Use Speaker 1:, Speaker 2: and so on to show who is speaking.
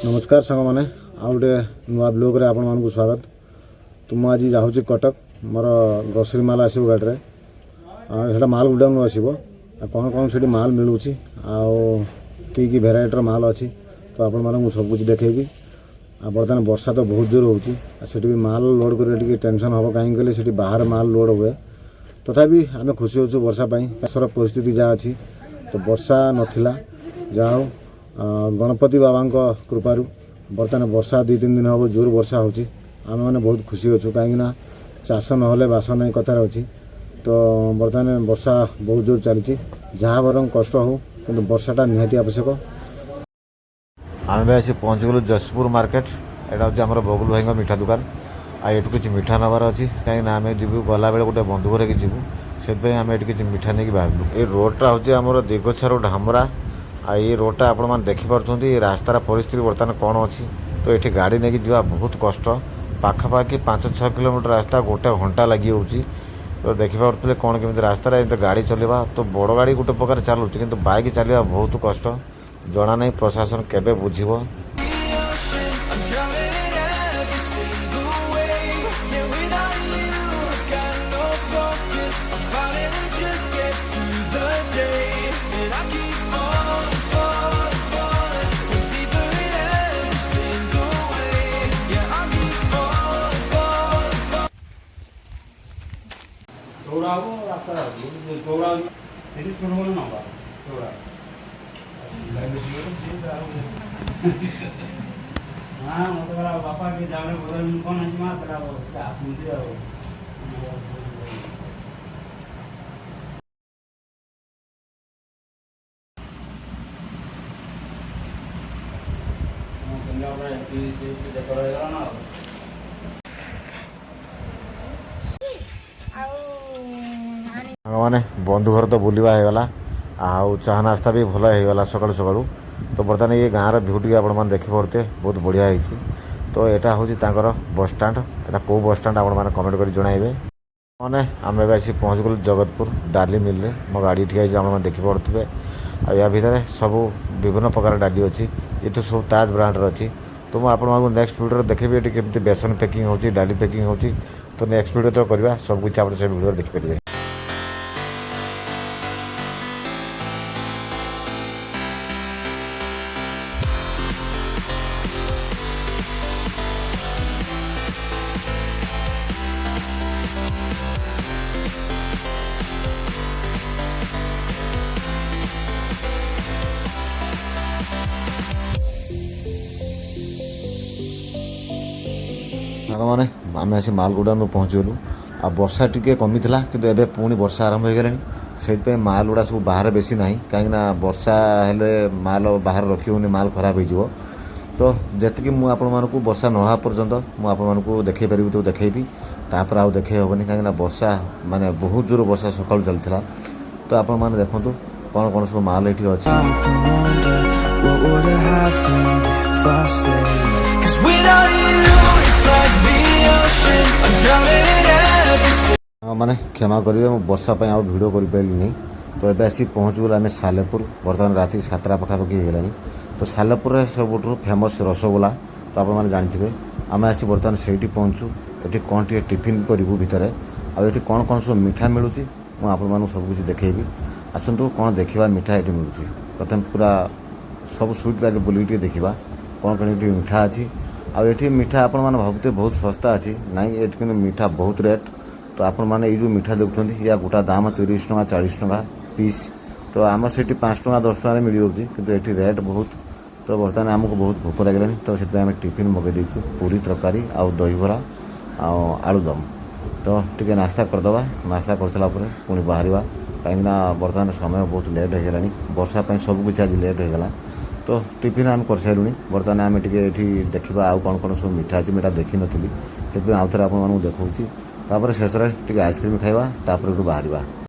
Speaker 1: नमस्कार सांग मैंने आउ गोटे नुआ ब्लॉग रे आपण मानक स्वागत। तो मुझे जाऊँगी कटक मोर ग्रोसरी माल आसो गाड़ी में आटा माल गुडाउन आसो कौन कौन से माल मिलूँ कि भेराइटर माल अच्छी तो आपण मानक सब कुछ देखी। बर्तमान वर्षा तो बहुत जोर होती भी माल लोड कर टेंशन हम कहीं कहले से बाहर माल लोड हुए तथापि आम खुशी हो वर्षा देशर परिस्थिति जहाँ अच्छी तो वर्षा नाला जहाँ हो गणपति बाबा कृपारू बर्तमान वर्षा 2-3 दिन हम जोर वर्षा होची आम मैंने बहुत खुशी अच्छु कहीं चाष ना बास नहीं कथार अच्छी तो बर्तमान वर्षा बहुत जोर चली जहाँ बर कष्ट हो कि वर्षाटा निहाती आवश्यक। आम भी आसी पहुँच गलु जशपुर मार्केट यहाँ हूँ आम बगुल भाई मिठा दुकान आई किसी मिठा नबार अच्छी कहीं आम जीव गला बेले गोटे बंधु घर की जीवु से आम ये किसी मिठा नहीं बाहर ये रोडटा हूँ आम दीर्घछारू ढामरा ये रोडटा आपण मैंने देखिपे रास्तार परिस्थिति बर्तमान कौन अच्छी तो ये गाड़ी नहीं जावा बहुत कष्ट पाखापाखि 5-6 किलोमीटर रास्ता गोटे घंटा लगी होची तो देखिपे कौन केमी रास्तार एम गाड़ी चलवा तो बड़ गाड़ी गोटे प्रकार चलुँ कि बाइक चलवा बहुत कष्ट जना नहीं प्रशासन केबे बुझिबो।
Speaker 2: रास्ता हाँ मतलब बापा के जाने बदल कौन है मां तेरा सुनते हो पंजाब रे से देखो रहेगा ना
Speaker 1: मैंने बंधु घर तो बुलवा होगला आउ चाह नास्ता भी भल होगला सकालू सकालू तो बर्तमान ये गाँव भ्यू टी आप देखिपे बहुत बढ़िया होती तो यहाँ हूँ बस स्टाण्ड यहाँ कौ बस स्टाण्ड आप कमेंट कर जनइबे मैंने आम आसी पहुँच गलु जगतपुर डाली मिल मो गाड़ी ठिया आप देखिपे आ भितर सब विभिन्न प्रकार डाली अच्छी ये तो सब ताज ब्रांडर अच्छी तो मुझे आपको नेक्स्ट वीडियो देखी ये केमती बेसन पैकिंग होची डाली पैकिंग होची तो नेक्स्ट वीडियो तो करवा सब कुछ आप से वीडियो देखिपारे। मैंने आम आसी माल गुडाउन पहुँची गलु आ वर्षा टी कमी था कि एबे पुणी वर्षा आरंभ हो गलानी से माल गुड़ा सब बाहर बेसी ना कहीं वर्षा हेले माल बाहर रखी होनी माल खराब हो तो जी मुझे वर्षा नहा पर्यंत मुझे देखे पारि तो देखी तापर आउ देखे हेनी कहीं वर्षा माने बहुत जोर वर्षा सका चलता तो आपण मैंने देखु कौन कौन सब माल ये अच्छी। मैंने क्षमा करेंगे मुझे वर्षा आउ भिड कर तो ये आसी पहुँच गल आम सालेपुर बर्तमान राति 7टा पाखापाखि होगा तो सालेपुर सब फेमस रसगोला तो आप जानते आम आसी बर्तमान से पहुँचु ये कौन टे टिफिन करूँ भितर आठ कौन कौन सब मिठा मिलूँ मुझे सब कुछ देखी आसतु कौन देखा मिठा ये मिलूँ प्रथम पूरा सब स्वीट बैग बुल देखा कौन कौन ये मिठा अच्छी आठी मिठा आपण मैंने भावते बहुत सस्ता अच्छी ना ये मिठा बहुत रेट तो आपण मैंने ये जो मिठा देखते या गोटा दाम 30 टଙ୍କା 40 टଙ୍କା पीस तो आम से 5 टଙ୍କା 10 टଙ୍କା मिल जाऊँगी किंतु ये रेट बहुत तो बर्तमान आमको बहुत भोक लगे तो से आम टिफिन मगई पूरी तरकारी आउ दहीबरा आलुदम तो टी नास्ता करदे नास्ता कर सारापर पुणी बाहर कहीं बर्तमान समय बहुत लेट हो गलानी वर्षा सब कुछ आज लेट होगा तो टिफिन आम कर सारूँ बर्तमान आम टे देखा आउ कौन कौन सब मिठा अच्छी मिठा देखी नी से आउ थे आप देखा शेष टे आइसक्रीम खावा तापर बाहर।